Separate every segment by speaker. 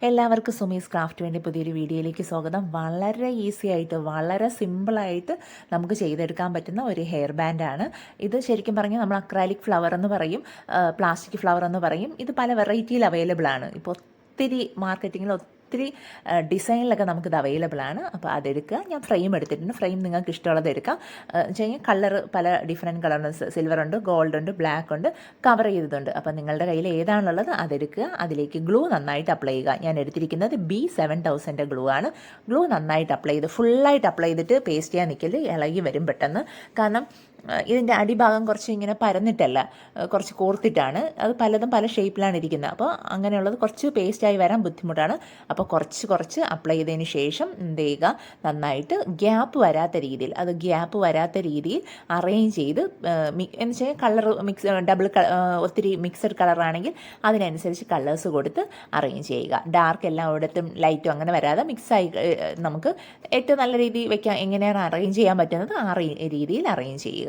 Speaker 1: എല്ലാവർക്കും സുമീസ് ക്രാഫ്റ്റ് വേണ്ടി പുതിയൊരു വീഡിയോയിലേക്ക് സ്വാഗതം. വളരെ ഈസി ആയിട്ട് വളരെ സിമ്പിളായിട്ട് നമുക്ക് ചെയ്തെടുക്കാൻ പറ്റുന്ന ഒരു ഹെയർ ബാൻഡാണ് ഇത്. ശരിക്കും പറഞ്ഞാൽ നമ്മൾ അക്രാലിക് ഫ്ലവർ എന്ന് പറയും, പ്ലാസ്റ്റിക് ഫ്ലവർ എന്ന് പറയും. ഇത് പല വെറൈറ്റിയിൽ അവൈലബിൾ ആണ്. ഇപ്പോൾ ഒത്തിരി മാർക്കറ്റിങ്ങിൽ ഒത്തിരി ഡിസൈനിലൊക്കെ നമുക്കിത് അവൈലബിൾ ആണ്. അപ്പോൾ അതെടുക്കുക. ഞാൻ ഫ്രെയിം എടുത്തിട്ടുണ്ട്. ഫ്രെയിം നിങ്ങൾക്ക് ഇഷ്ടമുള്ളത് എടുക്കാം. വെച്ച് കഴിഞ്ഞാൽ കളർ പല ഡിഫറെൻറ്റ് കളറുണ്ട്. സിൽവർ ഉണ്ട്, ഗോൾഡ് ഉണ്ട്, ബ്ലാക്ക് ഉണ്ട്, കവർ ചെയ്തതുണ്ട്. അപ്പോൾ നിങ്ങളുടെ കയ്യിൽ ഏതാണുള്ളത് അതെടുക്കുക. അതിലേക്ക് ഗ്ലൂ നന്നായിട്ട് അപ്ലൈ ചെയ്യുക. ഞാൻ എടുത്തിരിക്കുന്നത് B7000 ഗ്ലൂ ആണ്. ഗ്ലൂ നന്നായിട്ട് അപ്ലൈ ചെയ്ത് ഫുള്ളായിട്ട് അപ്ലൈ ചെയ്തിട്ട് പേസ്റ്റ് ചെയ്യാൻ നിൽക്കല്, ഇളകി വരും പെട്ടെന്ന്. കാരണം ഇതിൻ്റെ അടിഭാഗം കുറച്ച് ഇങ്ങനെ പരന്നിട്ടല്ല, കുറച്ച് കോർത്തിട്ടാണ്. അത് പലതും പല ഷേപ്പിലാണ് ഇരിക്കുന്നത്. അപ്പോൾ അങ്ങനെയുള്ളത് കുറച്ച് പേസ്റ്റായി വരാൻ ബുദ്ധിമുട്ടാണ്. അപ്പോൾ കുറച്ച് അപ്ലൈ ചെയ്തതിന് ശേഷം എന്ത് ചെയ്യുക, നന്നായിട്ട് ഗ്യാപ്പ് വരാത്ത രീതിയിൽ അറേഞ്ച് ചെയ്ത് എന്ന് വെച്ചാൽ കളർ ഒത്തിരി മിക്സഡ് കളറാണെങ്കിൽ അതിനനുസരിച്ച് കളേഴ്സ് കൊടുത്ത് അറേഞ്ച് ചെയ്യുക. ഡാർക്ക് എല്ലായിടത്തും ലൈറ്റും അങ്ങനെ വരാതെ മിക്സായി നമുക്ക് ഏറ്റവും നല്ല രീതിയിൽ വയ്ക്കാൻ എങ്ങനെയാണ് അറേഞ്ച് ചെയ്യാൻ പറ്റുന്നത് ആ രീതിയിൽ അറേഞ്ച് ചെയ്യുക.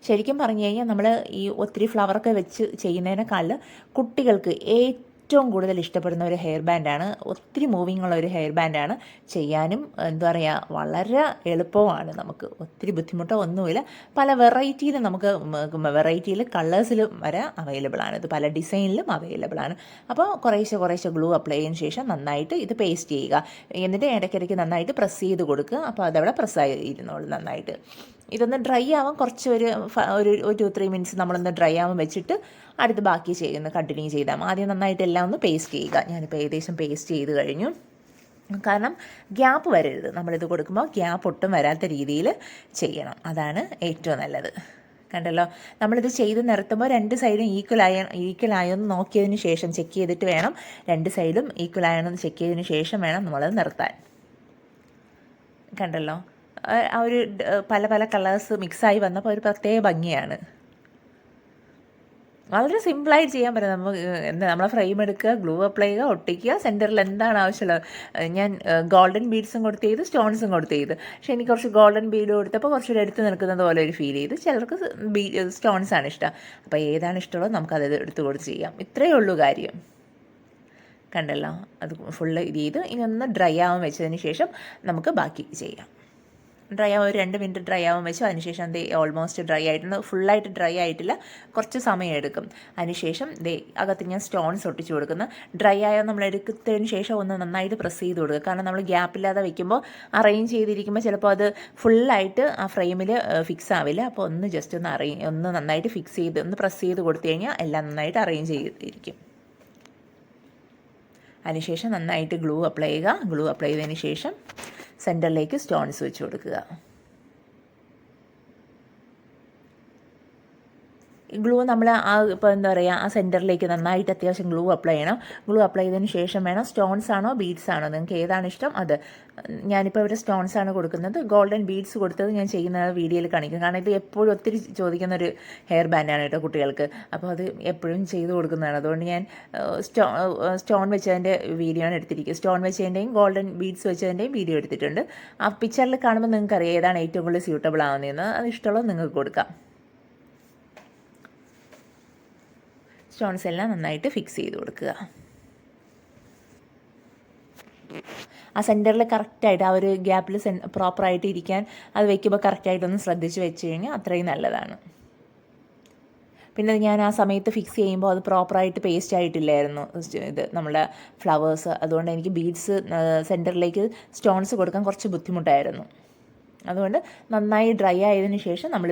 Speaker 1: ശരിക്കും പറഞ്ഞു കഴിഞ്ഞാൽ നമ്മൾ ഈ ഒത്തിരി ഫ്ലവറൊക്കെ വെച്ച് ചെയ്യുന്നതിനേക്കാൾ കുട്ടികൾക്ക് ഏറ്റവും കൂടുതൽ ഇഷ്ടപ്പെടുന്ന ഒരു ഹെയർ ബാൻഡാണ്. ഒത്തിരി മൂവിങ് ഉള്ള ഒരു ഹെയർ ബാൻഡാണ്. ചെയ്യാനും എന്താ പറയുക, വളരെ എളുപ്പമാണ്. നമുക്ക് ഒത്തിരി ബുദ്ധിമുട്ടോ ഒന്നുമില്ല. പല വെറൈറ്റിയിൽ കളേഴ്സിലും വരെ അവൈലബിൾ ആണ്. ഇത് പല ഡിസൈനിലും അവൈലബിൾ ആണ്. അപ്പോൾ കുറേശ്ശെ ഗ്ലൂ അപ്ലൈ ചെയ്തതിന് ശേഷം നന്നായിട്ട് ഇത് പേസ്റ്റ് ചെയ്യുക. എന്നിട്ട് ഇടയ്ക്കിടയ്ക്ക് നന്നായിട്ട് പ്രസ് ചെയ്ത് കൊടുക്കുക. അപ്പോൾ അതവിടെ പ്രസ്സായി ഇരുന്നോളൂ നന്നായിട്ട്. ഇതൊന്ന് ഡ്രൈ ആവാൻ കുറച്ച് ഒരു 2-3 മിനിറ്റ്സ് നമ്മളൊന്ന് ഡ്രൈ ആവാൻ വെച്ചിട്ട് അടുത്ത് ബാക്കി കണ്ടിന്യൂ ചെയ്താൽ ആദ്യം നന്നായിട്ട് എല്ലാം ഒന്ന് പേസ്റ്റ് ചെയ്യുക. ഞാനിപ്പോൾ ഏകദേശം പേസ്റ്റ് ചെയ്ത് കഴിഞ്ഞു. കാരണം ഗ്യാപ്പ് വരരുത്. നമ്മളിത് കൊടുക്കുമ്പോൾ ഗ്യാപ്പ് ഒട്ടും വരാത്ത രീതിയിൽ ചെയ്യണം. അതാണ് ഏറ്റവും നല്ലത്. കണ്ടല്ലോ, നമ്മളിത് ചെയ്ത് നിർത്തുമ്പോൾ 2 സൈഡും ഈക്വലായെന്ന് നോക്കിയതിന് ശേഷം ചെക്ക് ചെയ്തിട്ട് വേണം, 2 സൈഡും ഈക്വലായെന്ന് ചെക്ക് ചെയ്തതിന് ശേഷം വേണം നമ്മളത് നിർത്താൻ. കണ്ടല്ലോ, ആ ഒരു പല കളേഴ്സ് മിക്സായി വന്നപ്പോൾ ഒരു പ്രത്യേക ഭംഗിയാണ്. വളരെ സിമ്പിളായിട്ട് ചെയ്യാൻ പറ്റും. നമ്മളെ ഫ്രെയിം എടുക്കുക, ഗ്ലൂ അപ്ലൈ ചെയ്യുക, ഒട്ടിക്കുക, സെൻറ്ററിൽ എന്താണ് ആവശ്യമുള്ളത്. ഞാൻ ഗോൾഡൻ ബീഡ്സും കൊടുത്ത് ചെയ്ത്, സ്റ്റോൺസും കൊടുത്ത് ചെയ്ത്. പക്ഷേ എനിക്ക് കുറച്ച് ഗോൾഡൻ ബീഡ് കൊടുത്തപ്പോൾ കുറച്ചുകൂടി എടുത്ത് നിൽക്കുന്നത് പോലെ ഒരു ഫീൽ ചെയ്ത്. ചിലർക്ക് സ്റ്റോൺസാണ് ഇഷ്ടം. അപ്പോൾ ഏതാണ് ഇഷ്ടമുള്ളത് നമുക്കത് എടുത്ത് കൊടുത്ത് ചെയ്യാം. ഇത്രയേ ഉള്ളൂ കാര്യം. കണ്ടല്ലോ, അത് ഫുള്ള് ഇത് ചെയ്ത് ഇനി ഒന്ന് ഡ്രൈ ആവാൻ വെച്ചതിന് ശേഷം നമുക്ക് ബാക്കി ചെയ്യാം. ഡ്രൈ ആവാൻ ഒരു 2 മിനിറ്റ് ഡ്രൈ ആവാൻ വെച്ചു. അതിനുശേഷം ഓൾമോസ്റ്റ് ഡ്രൈ ആയിട്ടുണ്ട്. ഫുള്ളായിട്ട് ഡ്രൈ ആയിട്ടില്ല, കുറച്ച് സമയം എടുക്കും. അതിനുശേഷം അകത്ത് ഞാൻ സ്റ്റോൺസ് ഒട്ടിച്ച് കൊടുക്കുന്നു. ഡ്രൈ ആയാൽ നമ്മൾ എടുത്തതിന് ശേഷം ഒന്ന് നന്നായിട്ട് പ്രസ് ചെയ്ത് കൊടുക്കുക. കാരണം നമ്മൾ ഗ്യാപ്പില്ലാതെ വയ്ക്കുമ്പോൾ അറേഞ്ച് ചെയ്തിരിക്കുമ്പോൾ ചിലപ്പോൾ അത് ഫുള്ളായിട്ട് ആ ഫ്രെയിമിൽ ഫിക്സ് ആവില്ല. അപ്പോൾ ഒന്ന് നന്നായിട്ട് ഫിക്സ് ചെയ്ത് ഒന്ന് പ്രസ് ചെയ്ത് കൊടുത്തു കഴിഞ്ഞാൽ എല്ലാം നന്നായിട്ട് അറേഞ്ച് ചെയ്തിരിക്കും. അതിനുശേഷം നന്നായിട്ട് ഗ്ലൂ അപ്ലൈ ചെയ്യുക. ഗ്ലൂ അപ്ലൈ ചെയ്തതിന് ശേഷം സെൻറ്ററിലേക്ക് സ്റ്റോൺസ് വെച്ച് കൊടുക്കുക. ഗ്ലൂ നമ്മൾ ഇപ്പോൾ എന്താ പറയുക, ആ സെൻറ്ററിലേക്ക് നന്നായിട്ട് അത്യാവശ്യം ഗ്ലൂ അപ്ലൈ ചെയ്യണം. ഗ്ലൂ അപ്ലൈ ചെയ്തതിന് ശേഷം വേണം, സ്റ്റോൺസ് ആണോ ബീഡ്സ് ആണോ നിങ്ങൾക്ക് ഏതാണ് ഇഷ്ടം അത്. ഞാനിപ്പോൾ ഇവിടെ സ്റ്റോൺസ് ആണ് കൊടുക്കുന്നത്. ഗോൾഡൻ ബീഡ്സ് കൊടുത്തത് ഞാൻ ചെയ്യുന്ന വീഡിയോയിൽ കാണിക്കും. കാരണം ഇത് എപ്പോഴും ഒത്തിരി ചോദിക്കുന്ന ഒരു ഹെയർ ബാൻഡാണ് കേട്ടോ കുട്ടികൾക്ക്. അപ്പോൾ അത് എപ്പോഴും ചെയ്ത് കൊടുക്കുന്നതാണ്. അതുകൊണ്ട് ഞാൻ സ്റ്റോൺ വെച്ചതിൻ്റെ വീഡിയോ ആണ് എടുത്തിരിക്കുക. സ്റ്റോൺ വെച്ചതിൻ്റെയും ഗോൾഡൻ ബീഡ്സ് വെച്ചതിൻ്റെയും വീഡിയോ എടുത്തിട്ടുണ്ട്. ആ പിക്ചറിൽ കാണുമ്പോൾ നിങ്ങൾക്ക് അറിയാം ഏതാണ് ഏറ്റവും കൂടുതൽ സ്യൂട്ടബിൾ ആവുന്നതെന്ന്. അത് ഇഷ്ടമുള്ളത് നിങ്ങൾക്ക് കൊടുക്കാം. സ്റ്റോൺസ് എല്ലാം നന്നായിട്ട് ഫിക്സ് ചെയ്ത് കൊടുക്കുക. ആ സെൻറ്ററിൽ കറക്റ്റായിട്ട് ആ ഒരു ഗ്യാപ്പിൽ പ്രോപ്പറായിട്ട് ഇരിക്കാൻ അത് വയ്ക്കുമ്പോൾ കറക്റ്റായിട്ടൊന്ന് ശ്രദ്ധിച്ച് വെച്ച് കഴിഞ്ഞാൽ അത്രയും നല്ലതാണ്. പിന്നെ ഞാൻ ആ സമയത്ത് ഫിക്സ് ചെയ്യുമ്പോൾ അത് പ്രോപ്പറായിട്ട് പേസ്റ്റ് ആയിട്ടില്ലായിരുന്നു ഇത് നമ്മുടെ ഫ്ലവേഴ്സ്. അതുകൊണ്ട് എനിക്ക് ബീഡ്സ് സെൻറ്ററിലേക്ക് സ്റ്റോൺസ് കൊടുക്കാൻ കുറച്ച് ബുദ്ധിമുട്ടായിരുന്നു. അതുകൊണ്ട് നന്നായി ഡ്രൈ ആയതിനു ശേഷം നമ്മൾ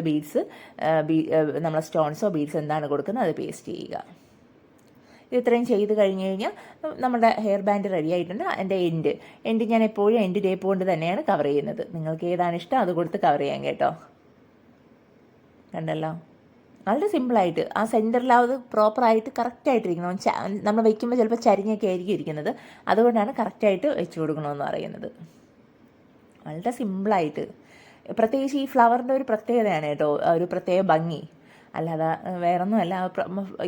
Speaker 1: നമ്മളെ സ്റ്റോൺസോ ബീഡ്സ് എന്താണ് കൊടുക്കുന്നത് അത് പേസ്റ്റ് ചെയ്യുക. ഇത്രയും ചെയ്ത് കഴിഞ്ഞ് കഴിഞ്ഞാൽ നമ്മുടെ ഹെയർ ബാൻഡ് റെഡി ആയിട്ടുണ്ട്. എൻ്റെ എൻഡ് ഞാൻ എപ്പോഴും എൻഡ് ടേപ്പ് കൊണ്ട് തന്നെയാണ് കവർ ചെയ്യുന്നത്. നിങ്ങൾക്ക് ഏതാണ് ഇഷ്ടം അത് കൊടുത്ത് കവർ ചെയ്യാം കേട്ടോ. കണ്ടല്ലോ, വളരെ സിമ്പിളായിട്ട് ആ സെൻറ്ററിൽ അത് പ്രോപ്പറായിട്ട് കറക്റ്റായിട്ടിരിക്കണം. നമ്മൾ വയ്ക്കുമ്പോൾ ചിലപ്പോൾ ചരിഞ്ഞൊക്കെ ആയിരിക്കും ഇരിക്കുന്നത്. അതുകൊണ്ടാണ് കറക്റ്റായിട്ട് വെച്ച് കൊടുക്കണമെന്ന് പറയുന്നത്. വളരെ സിമ്പിളായിട്ട്, പ്രത്യേകിച്ച് ഈ ഫ്ലവറിൻ്റെ ഒരു പ്രത്യേകതയാണ് കേട്ടോ, ഒരു പ്രത്യേക ഭംഗി. അല്ലാതെ വേറൊന്നുമല്ല,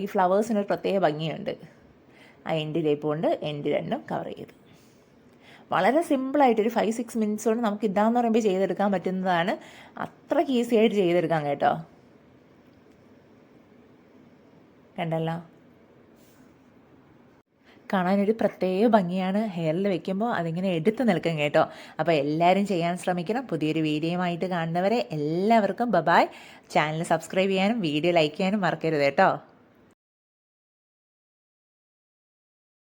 Speaker 1: ഈ ഫ്ലവേഴ്സിനൊരു പ്രത്യേക ഭംഗിയുണ്ട്. ആ എൻഡ് ടേപ്പ് കൊണ്ട് എൻഡ് രണ്ടും കവർ ചെയ്തു. വളരെ സിമ്പിളായിട്ട് ഒരു 5-6 മിനിറ്റ്സ് കൊണ്ട് നമുക്ക് ഇതാന്ന് പറയുമ്പോൾ ചെയ്തെടുക്കാൻ പറ്റുന്നതാണ്. അത്രയ്ക്ക് ഈസി ആയിട്ട് ചെയ്തെടുക്കാം കേട്ടോ. കണ്ടല്ലോ, കാണാനൊരു പ്രത്യേക ഭംഗിയാണ്. ഹെയറിൽ വെക്കുമ്പോൾ അതിങ്ങനെ എടുത്ത് നിൽക്കും കേട്ടോ. അപ്പോൾ എല്ലാവരും ചെയ്യാൻ ശ്രമിക്കണം. പുതിയൊരു വീഡിയോയുമായിട്ട് കാണുന്നവരെ എല്ലാവർക്കും ബൈ. ചാനൽ സബ്സ്ക്രൈബ് ചെയ്യാനും വീഡിയോ ലൈക്ക് ചെയ്യാനും മറക്കരുത് കേട്ടോ.